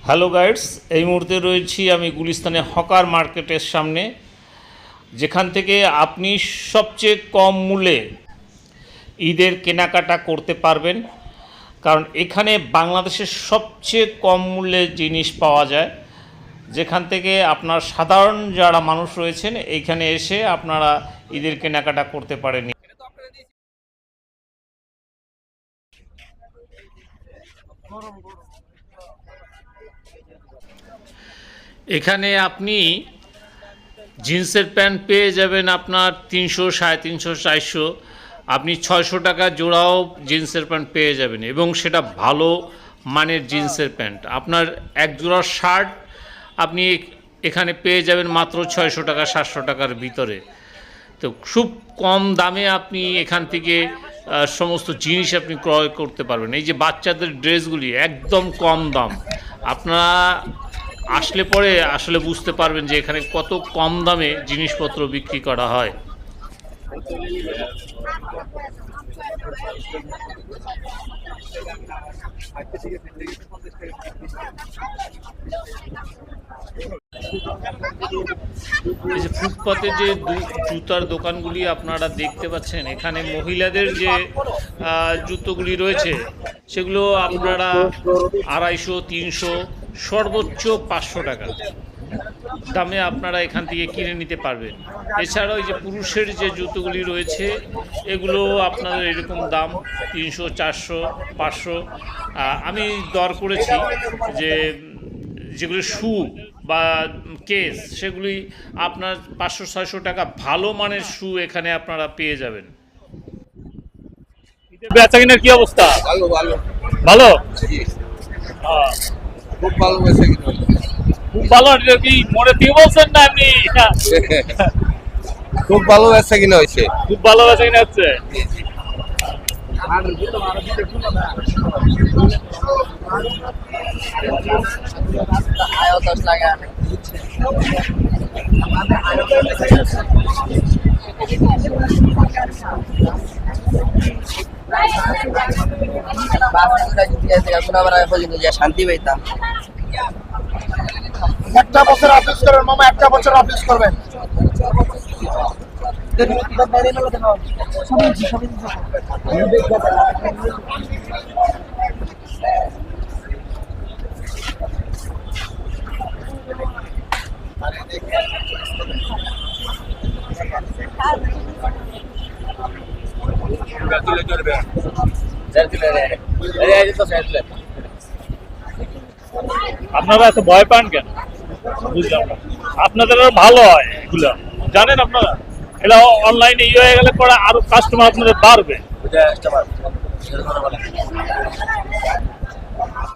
Hello guides, এই মুহূর্তে রয়েছি আমি গুলিস্তানে হকার মার্কেটের সামনে, যেখান থেকে আপনি সবচেয়ে কম মূল্যে ঈদের কেনাকাটা করতে পারবেন। কারণ এখানে বাংলাদেশের সবচেয়ে কম মূল্যে জিনিস পাওয়া যায়, যেখান থেকে আপনার সাধারণ যারা মানুষ রয়েছেন এইখানে এসে আপনারা ঈদের কেনাকাটা করতে পারেন। এখানে আপনি জিন্সের প্যান্ট পেয়ে যাবেন আপনার 300, 350, 400, আপনি 600 টাকা জোড়াও জিন্সের প্যান্ট পেয়ে যাবেন, এবং সেটা ভালো মানের জিন্সের প্যান্ট। আপনার এক জোড়া শার্ট আপনি এখানে পেয়ে যাবেন মাত্র 600 টাকা, 700 টাকার ভিতরে। তো খুব কম দামে আপনি এখান থেকে সমস্ত জিনিস আপনি ক্রয় করতে পারবেন। এই যে বাচ্চাদের ড্রেসগুলি একদম কম দাম, আপনারা আসলে পরে আসলে বুঝতে পারবেন যে এখানে কত কম দামে জিনিসপত্র বিক্রি করা হয়। এই যে ফুটপাতে যে জুতার দোকানগুলি আপনারা দেখতে পাচ্ছেন, এখানে মহিলাদের যে জুতোগুলি রয়েছে সেগুলো আপনারা 250, 300, সর্বোচ্চ 500 টাকা দামে আপনারা এখান থেকে কিনে নিতে পারবেন। এছাড়াও এই যে পুরুষের যে জুতোগুলি রয়েছে এগুলো আপনাদের এরকম দাম 300, 400, 500। আমি দর করেছি যে যেগুলো শু বা কেস, সেগুলি আপনার 500, 600 টাকা ভালো মানের শু এখানে আপনারা পেয়ে যাবেন। বেচা কিনার কি অবস্থা? ভালো ভালো ভালো, খুব ভালো বেচা কিনা খুব ভালো। এটা কি মনে দিয়ে বলছেন না এমনি? খুব ভালো বেচা কিনা হয়েছে। খুব ভালো বেচা কিনা হচ্ছে। শান্তি পাইতাম। একটা বছর অফিস করবেন মামা, একটা বছর অফিস করবেন। আপনারা এত ভয় পান কেন বুঝলাম না। আপনাদের আরো ভালো হয় এগুলো, জানেন আপনারা। এটা অনলাইনে হয়ে গেলে পরে আরো কাস্টমার আপনাদের বাড়বে।